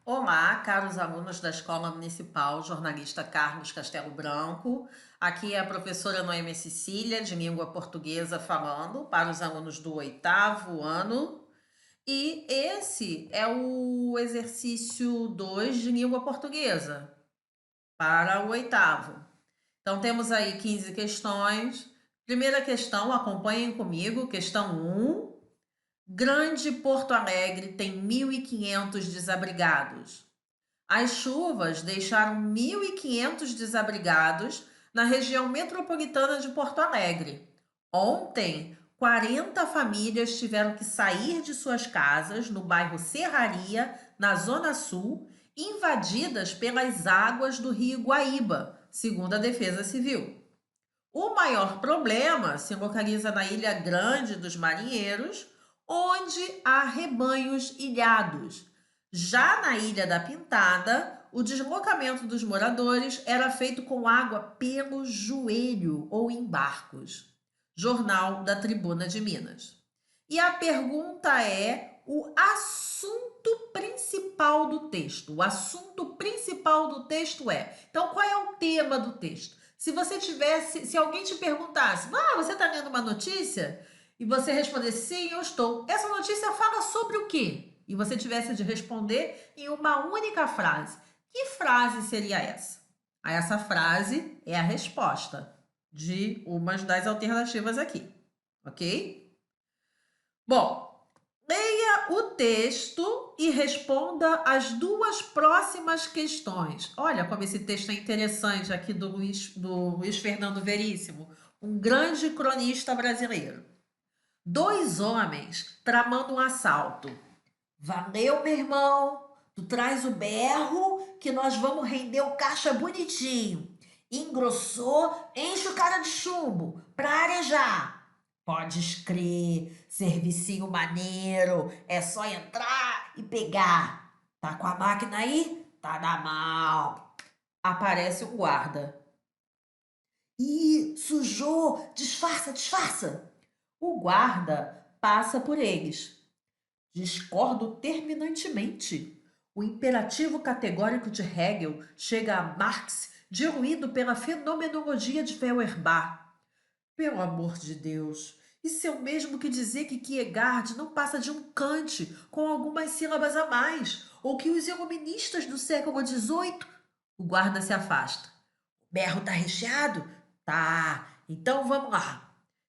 Olá, caros alunos da Escola Municipal Jornalista Carlos Castelo Branco. Aqui é a professora Noemi Cecília, de língua portuguesa, falando para os alunos do oitavo ano. E esse é o exercício 2 de língua portuguesa, para o oitavo. Então, temos aí 15 questões. Primeira questão, acompanhem comigo, questão 1. Grande Porto Alegre tem 1.500 desabrigados. As chuvas deixaram 1.500 desabrigados na região metropolitana de Porto Alegre. Ontem, 40 famílias tiveram que sair de suas casas no bairro Serraria, na Zona Sul, invadidas pelas águas do Rio Guaíba, segundo a Defesa Civil. O maior problema se localiza na Ilha Grande dos Marinheiros, onde há rebanhos ilhados. Já na Ilha da Pintada, o deslocamento dos moradores era feito com água pelo joelho ou em barcos. Jornal da Tribuna de Minas. E a pergunta é o assunto principal do texto. O assunto principal do texto é. Então, qual é o tema do texto? Se alguém te perguntasse, você está lendo uma notícia? E você respondesse, sim, eu estou. Essa notícia fala sobre o quê? E você tivesse de responder em uma única frase. Que frase seria essa? Essa frase é a resposta de uma das alternativas aqui, ok? Bom, leia o texto e responda as duas próximas questões. Olha como esse texto é interessante aqui do Luiz Fernando Veríssimo, um grande cronista brasileiro. Dois homens tramando um assalto. Valeu, meu irmão. Tu traz o berro que nós vamos render o caixa bonitinho. Engrossou, enche o cara de chumbo pra arejar. Podes crer, servicinho maneiro. É só entrar e pegar. Tá com a máquina aí? Tá na mão. Aparece o guarda. Ih, sujou! Disfarça, disfarça! O guarda passa por eles. Discordo terminantemente. O imperativo categórico de Hegel chega a Marx, diluído pela fenomenologia de Feuerbach. Pelo amor de Deus, isso é o mesmo que dizer que Kierkegaard não passa de um Kant com algumas sílabas a mais, ou que os iluministas do século XVIII. O guarda se afasta. O berro tá recheado? Tá, então vamos lá.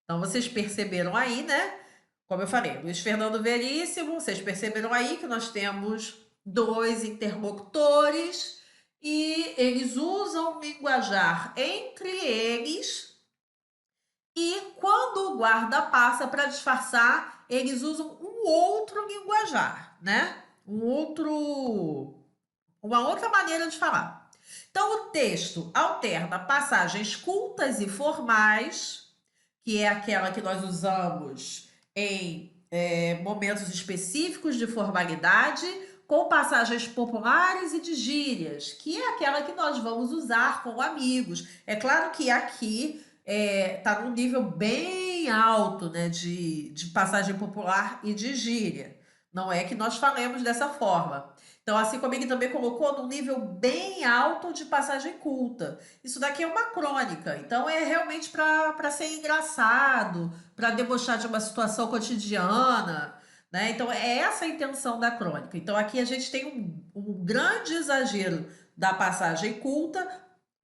Então vocês perceberam aí, né? Como eu falei, Luiz Fernando Veríssimo, vocês perceberam aí que nós temos dois interlocutores e eles usam linguajar entre eles e quando o guarda passa para disfarçar, eles usam um outro linguajar, né? Uma outra maneira de falar. Então, o texto alterna passagens cultas e formais, que é aquela que nós usamos em momentos específicos de formalidade, com passagens populares e de gírias, que é aquela que nós vamos usar com amigos. É claro que aqui está num nível bem alto, né, de passagem popular e de gíria. Não é que nós falemos dessa forma. Então, assim como ele também colocou num nível bem alto de passagem culta. Isso daqui é uma crônica, então é realmente para ser engraçado, para debochar de uma situação cotidiana, né? Então, é essa a intenção da crônica. Então, aqui a gente tem um grande exagero da passagem culta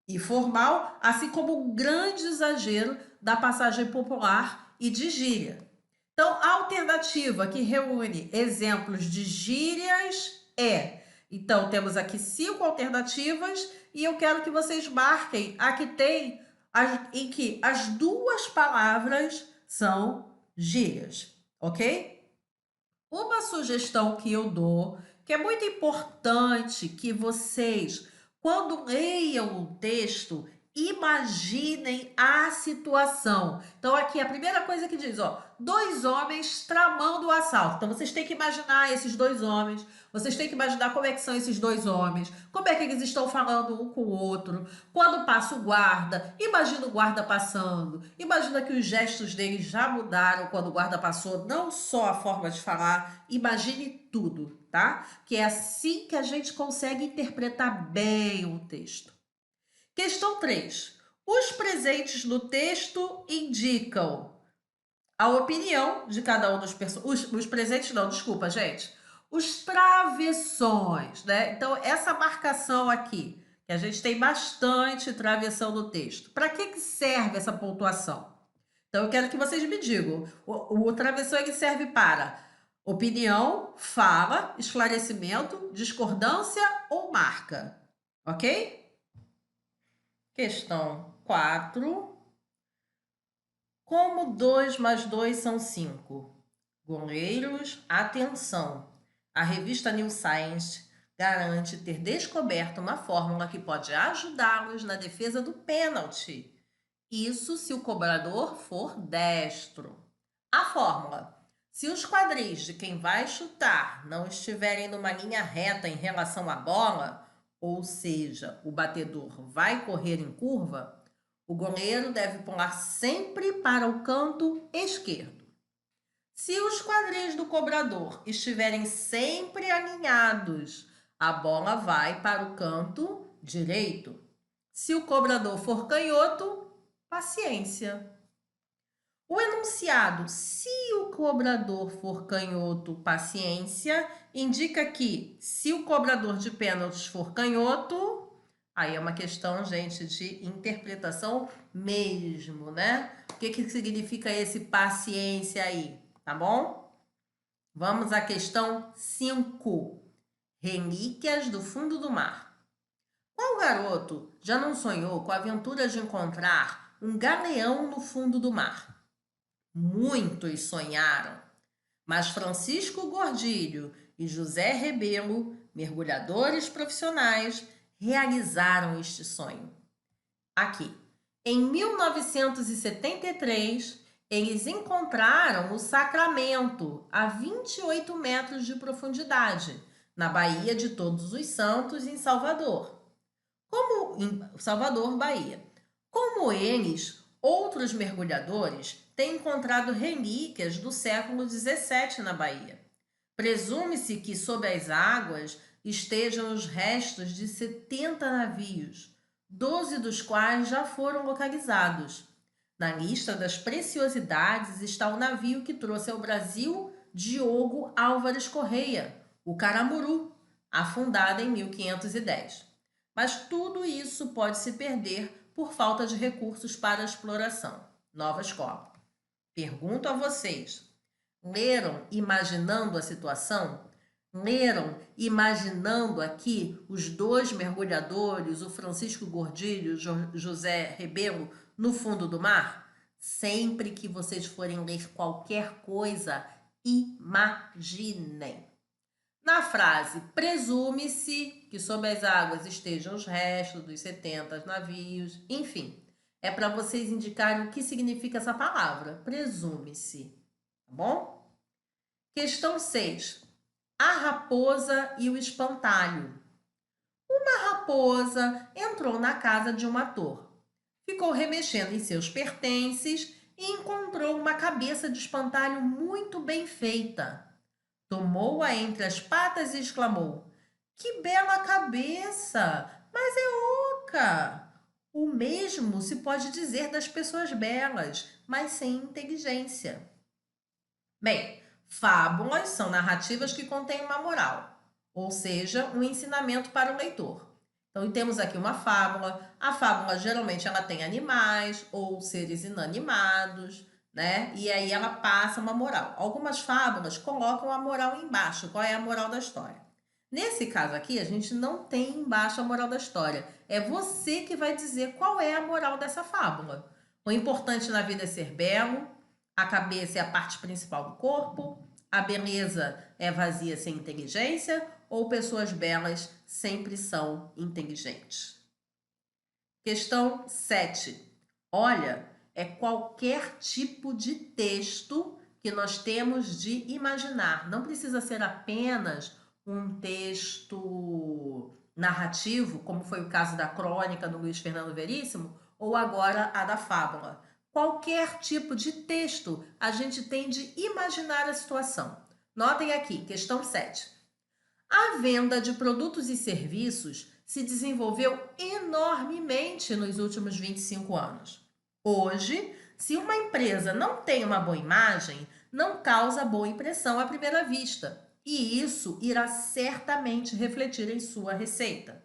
e formal, assim como um grande exagero da passagem popular e de gíria. Então, a alternativa que reúne exemplos de gírias é. Então, temos aqui 5 alternativas e eu quero que vocês marquem a que tem em que as duas palavras são gírias, ok? Uma sugestão que eu dou, que é muito importante que vocês, quando leiam um texto, imaginem a situação. Então, aqui a primeira coisa que diz, ó, dois homens tramando o assalto. Então, vocês têm que imaginar esses dois homens, vocês têm que imaginar como é que são esses dois homens, como é que eles estão falando um com o outro. Quando passa o guarda, imagina o guarda passando, imagina que os gestos dele já mudaram quando o guarda passou, não só a forma de falar, imagine tudo. tá? Que é assim que a gente consegue interpretar bem o texto. Questão 3. Os presentes no texto indicam a opinião de cada um dos personagens. Os presentes não, desculpa, gente. Os travessões, né? Então, essa marcação aqui, que a gente tem bastante travessão no texto. Para que serve essa pontuação? Então, eu quero que vocês me digam. O travessão ele serve para opinião, fala, esclarecimento, discordância ou marca. Ok? Questão 4. Como 2 mais 2 são 5? Goleiros, atenção! A revista New Science garante ter descoberto uma fórmula que pode ajudá-los na defesa do pênalti. Isso se o cobrador for destro. A fórmula: se os quadris de quem vai chutar não estiverem numa linha reta em relação à bola, ou seja, o batedor vai correr em curva, o goleiro deve pular sempre para o canto esquerdo. Se os quadris do cobrador estiverem sempre alinhados, a bola vai para o canto direito. Se o cobrador for canhoto, paciência. O enunciado "se o cobrador for canhoto, paciência" indica que se o cobrador de pênaltis for canhoto, aí é uma questão, gente, de interpretação mesmo, né? O que significa esse paciência aí, tá bom? Vamos à questão 5. Relíquias do fundo do mar. Qual garoto já não sonhou com a aventura de encontrar um galeão no fundo do mar? Muitos sonharam, mas Francisco Gordilho e José Rebelo, mergulhadores profissionais, realizaram este sonho. Aqui, em 1973, eles encontraram o Sacramento a 28 metros de profundidade, na Baía de Todos os Santos, em Salvador. Em Salvador, Bahia. Como eles, outros mergulhadores têm encontrado relíquias do século XVII na Bahia. Presume-se que sob as águas estejam os restos de 70 navios, 12 dos quais já foram localizados. Na lista das preciosidades está o navio que trouxe ao Brasil Diogo Álvares Correia, o Caramuru, afundado em 1510. Mas tudo isso pode se perder por falta de recursos para a exploração. Nova escola. Pergunto a vocês: leram imaginando a situação? Leram imaginando aqui os dois mergulhadores, o Francisco Gordilho e o José Rebelo, no fundo do mar? Sempre que vocês forem ler qualquer coisa, imaginem. Na frase, presume-se que sob as águas estejam os restos dos 70 navios, enfim, é para vocês indicarem o que significa essa palavra, presume-se, tá bom? Questão 6. A raposa e o espantalho. Uma raposa entrou na casa de um ator, ficou remexendo em seus pertences e encontrou uma cabeça de espantalho muito bem feita. Tomou-a entre as patas e exclamou: "Que bela cabeça! Mas é oca!" O mesmo se pode dizer das pessoas belas, mas sem inteligência. Bem, fábulas são narrativas que contêm uma moral, ou seja, um ensinamento para o leitor. Então, temos aqui uma fábula. A fábula geralmente ela tem animais ou seres inanimados, né? E aí ela passa uma moral. Algumas fábulas colocam a moral embaixo. Qual é a moral da história? Nesse caso aqui, a gente não tem embaixo a moral da história. É você que vai dizer qual é a moral dessa fábula. O importante na vida é ser belo, a cabeça é a parte principal do corpo, a beleza é vazia sem inteligência, ou pessoas belas sempre são inteligentes. Questão 7. Olha, é qualquer tipo de texto que nós temos de imaginar. Não precisa ser apenas um texto narrativo, como foi o caso da crônica do Luiz Fernando Veríssimo, ou agora a da fábula. Qualquer tipo de texto, a gente tem de imaginar a situação. Notem aqui, questão 7. A venda de produtos e serviços se desenvolveu enormemente nos últimos 25 anos. Hoje, se uma empresa não tem uma boa imagem, não causa boa impressão à primeira vista, e isso irá certamente refletir em sua receita.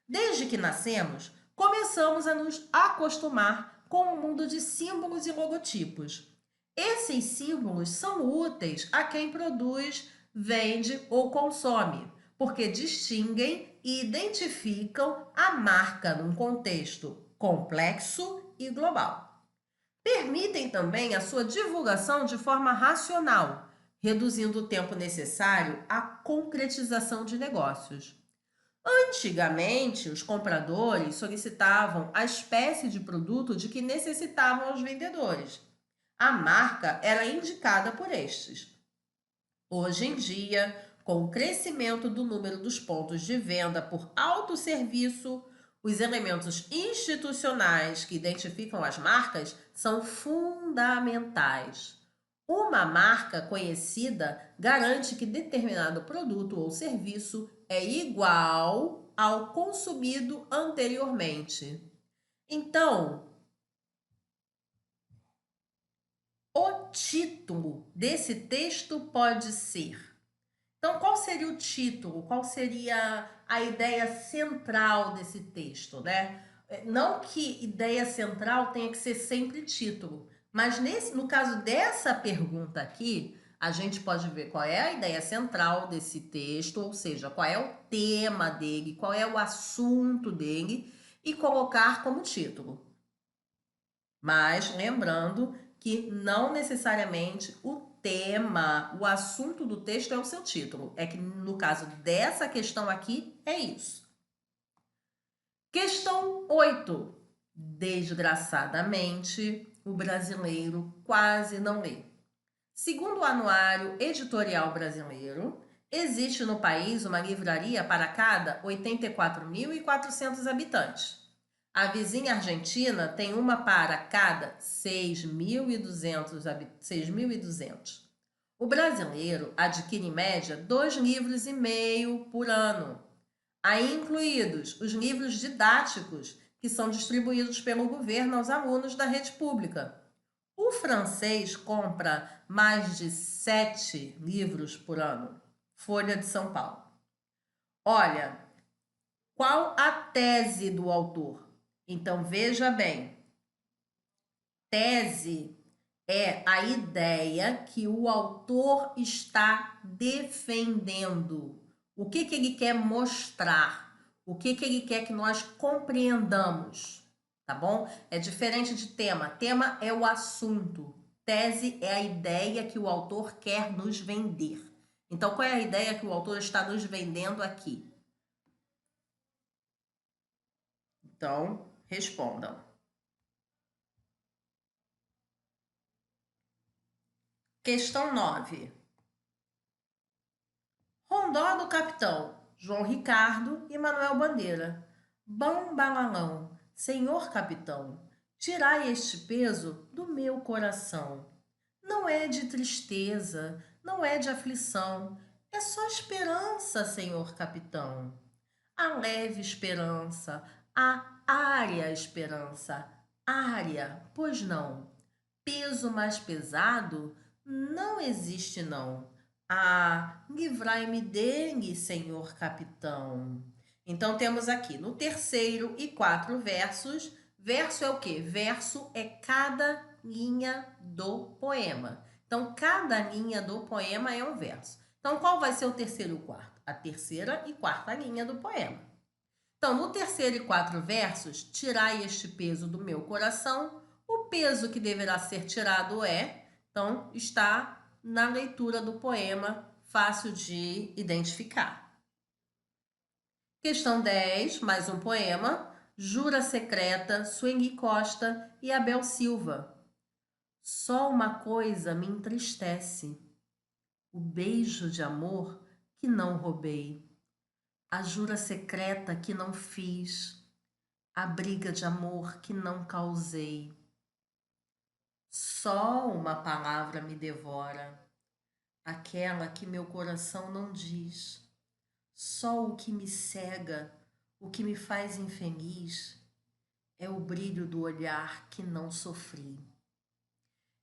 Desde que nascemos, começamos a nos acostumar com o mundo de símbolos e logotipos. Esses símbolos são úteis a quem produz, vende ou consome, porque distinguem e identificam a marca num contexto complexo e global. Permitem também a sua divulgação de forma racional, reduzindo o tempo necessário à concretização de negócios. Antigamente, os compradores solicitavam a espécie de produto de que necessitavam aos vendedores. A marca era indicada por estes. Hoje em dia, com o crescimento do número dos pontos de venda por autosserviço, os elementos institucionais que identificam as marcas são fundamentais. Uma marca conhecida garante que determinado produto ou serviço é igual ao consumido anteriormente. Então, o título desse texto pode ser. Então, qual seria o título? Qual seria a ideia central desse texto, né? Não que ideia central tenha que ser sempre título, mas no caso dessa pergunta aqui, a gente pode ver qual é a ideia central desse texto, ou seja, qual é o tema dele, qual é o assunto dele, e colocar como título. Mas lembrando que não necessariamente o tema, o assunto do texto é o seu título. É que no caso dessa questão aqui, é isso. Questão 8. Desgraçadamente, o brasileiro quase não lê. Segundo o Anuário Editorial Brasileiro, existe no país uma livraria para cada 84.400 habitantes. A vizinha Argentina tem uma para cada 6.200. O brasileiro adquire em média 2,5 livros por ano. Aí incluídos os livros didáticos, que são distribuídos pelo governo aos alunos da rede pública. O francês compra mais de 7 livros por ano. Folha de São Paulo. Olha, qual a tese do autor? Então, veja bem, tese é a ideia que o autor está defendendo. O que ele quer mostrar? O que ele quer que nós compreendamos? Tá bom? É diferente de tema. Tema é o assunto. Tese é a ideia que o autor quer nos vender. Então, qual é a ideia que o autor está nos vendendo aqui? Então, respondam. Questão 9. Rondó do capitão João Ricardo e Manuel Bandeira. Bom balalão, senhor capitão, tirai este peso do meu coração. Não é de tristeza, não é de aflição, é só esperança, senhor capitão. A leve esperança, a área esperança, área, pois não. Peso mais pesado não existe não. Ah, livrai-me dele, senhor capitão. Então temos aqui no terceiro e 4 versos. Verso é o quê? Verso é cada linha do poema. Então cada linha do poema é um verso. Então qual vai ser o terceiro e o quarto? A terceira e quarta linha do poema. Então no terceiro e 4 versos, tirai este peso do meu coração. O peso que deverá ser tirado então, está na leitura do poema, fácil de identificar. Questão 10, mais um poema. Jura Secreta, Sueli Costa e Abel Silva. Só uma coisa me entristece: o beijo de amor que não roubei, a jura secreta que não fiz, a briga de amor que não causei. Só uma palavra me devora, aquela que meu coração não diz. Só o que me cega, o que me faz infeliz, é o brilho do olhar que não sofri.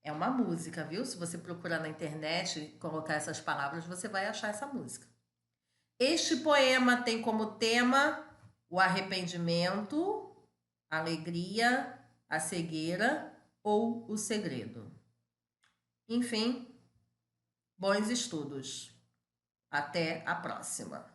É uma música, viu? Se você procurar na internet e colocar essas palavras, você vai achar essa música. Este poema tem como tema o arrependimento, a alegria, a cegueira ou o segredo. Enfim, bons estudos. Até a próxima.